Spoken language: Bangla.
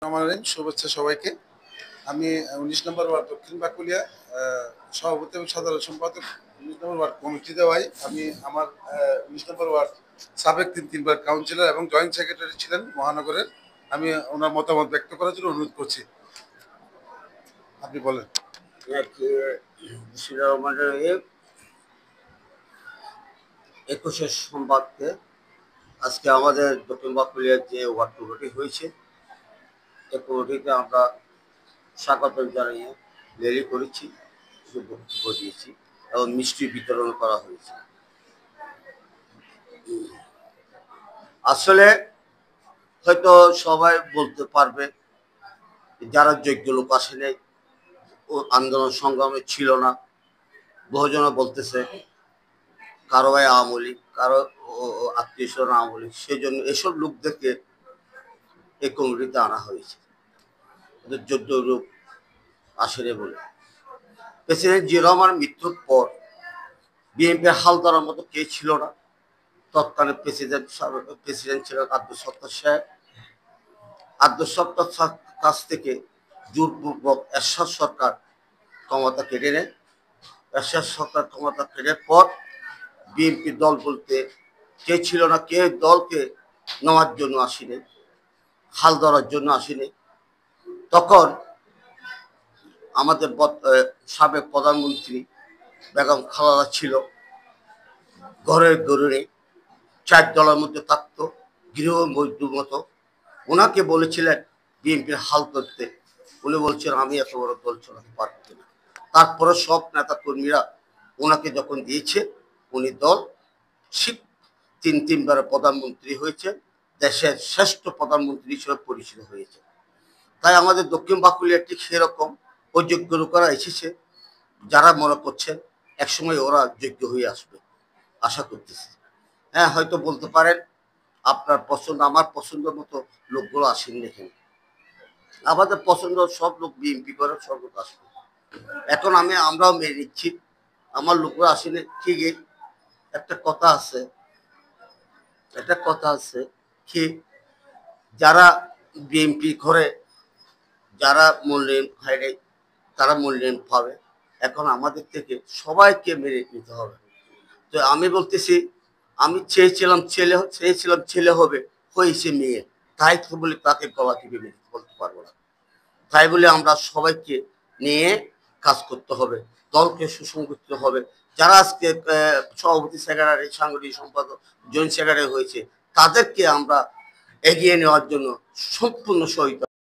আমার শুভেচ্ছা সবাইকে। আমি ১৯ নম্বর ওয়ার্ড দক্ষিণ বাকুলিয়া সভাপতি এবং সাধারণ সম্পাদক ১৯ নম্বর ওয়ার্ড কমিটিতে ভাই। আমি আমার ১৯ নম্বর ওয়ার্ড সাবেক তিনবার কাউন্সিলর এবং জয়েন্ট সেক্রেটারি ছিলেন মহানগরের। আমি ওনার মতামত ব্যক্ত করার জন্য অনুরোধ করছি। আপনি বলেন। একুশের সংবাদকে আজকে আমাদের দক্ষিণ বাকুলিয়ার যে ওয়ার্ড কমিটি হয়েছে, এই কমিটিতে আমরা স্বাগত জানিয়ে র্যালি করেছি, বক্তব্য দিয়েছি এবং মিষ্টি বিতরণ করা হয়েছে। আসলে হয়তো সবাই বলতে পারবে যারা যোগ্য লোক আসেনি, ও আন্দোলন সংগ্রামে ছিল না। বহুজনে বলতেছে কারো ভাই আওয়ামী লীগ, কারো আত্মীয় স্বজন আওয়ামী লীগ, সেই জন্য এসব লোকদেরকে এই কমিটিতে আনা হয়েছে। যোগ্য লোক আসেনি বলে। প্রেসিডেন্ট জিয়া রহমানের মৃত্যুর পর বিএনপির হাল ধরার মতো কে ছিল না। তৎকালীন প্রেসিডেন্ট ছিলেন আব্দুল সত্তার সাহেব। আব্দুল সত্তার কাছ থেকে জোরপূর্বক এরশাদ সরকার ক্ষমতা কেড়ে নেয়। এরশাদ সরকার ক্ষমতা কেড়ে পর বিএনপি দল বলতে কে ছিল না, কে দলকে নেওয়ার জন্য আসেনি, হাল ধরার জন্য আসেনি। তখন আমাদের সাবেক প্রধানমন্ত্রী বেগম খালেদা ছিল ঘরের গরুরে, 4 দলের মধ্যে থাকতো, গৃহবধূর মতো। ওনাকে বলেছিলেন বিএনপির হাল করতে, উনি বলছেন আমি এত বড় দল চালাতে পারবো না। তারপরে সব নেতা কর্মীরা ওনাকে যখন দিয়েছে, উনি দল ঠিক তিনবারে প্রধানমন্ত্রী হয়েছে, দেশের শ্রেষ্ঠ প্রধানমন্ত্রী হিসেবে পরিচিত হয়েছে। তাই আমাদের দক্ষিণ বাকুলিয়া ঠিক সেরকম অযোগ্য লোকেরা এসেছে, যারা মনে করছেন একসময় ওরা যোগ্য হয়ে আসবে, আশা করতেছি। হ্যাঁ, হয়তো বলতে পারেন আপনার পছন্দ আমার পছন্দ মতো লোকগুলো আসেনি এখানে। আমাদের পছন্দ সব লোক বিএনপি করে, সব লোক আসবে। এখন আমরাও মেনে নিচ্ছি আমার লোকরা আসেনি ঠিকই। একটা কথা আছে কি, যারা বিএনপি করে, যারা মূল্যায়ন হয় নাই, তারা মূল্যায়ন পাবে। এখন আমাদের থেকে সবাইকে মেনে নিতে হবে। তো আমি বলতেছি, আমি চেয়েছিলাম ছেলে হবে, হয়েছে মেয়ে। তাই তো বলে তাকে গলা টিপে মেনে বলতে পারবো না। তাই বলে আমরা সবাইকে নিয়ে কাজ করতে হবে, দলকে সুসংগঠিত হবে। যারা আজকে সভাপতি সেক্রেটারি, সাংগঠনিক সম্পাদক, জয়েন্ট সেক্রেটারি হয়েছে, তাদেরকে আমরা এগিয়ে নেওয়ার জন্য সম্পূর্ণ সহায়তা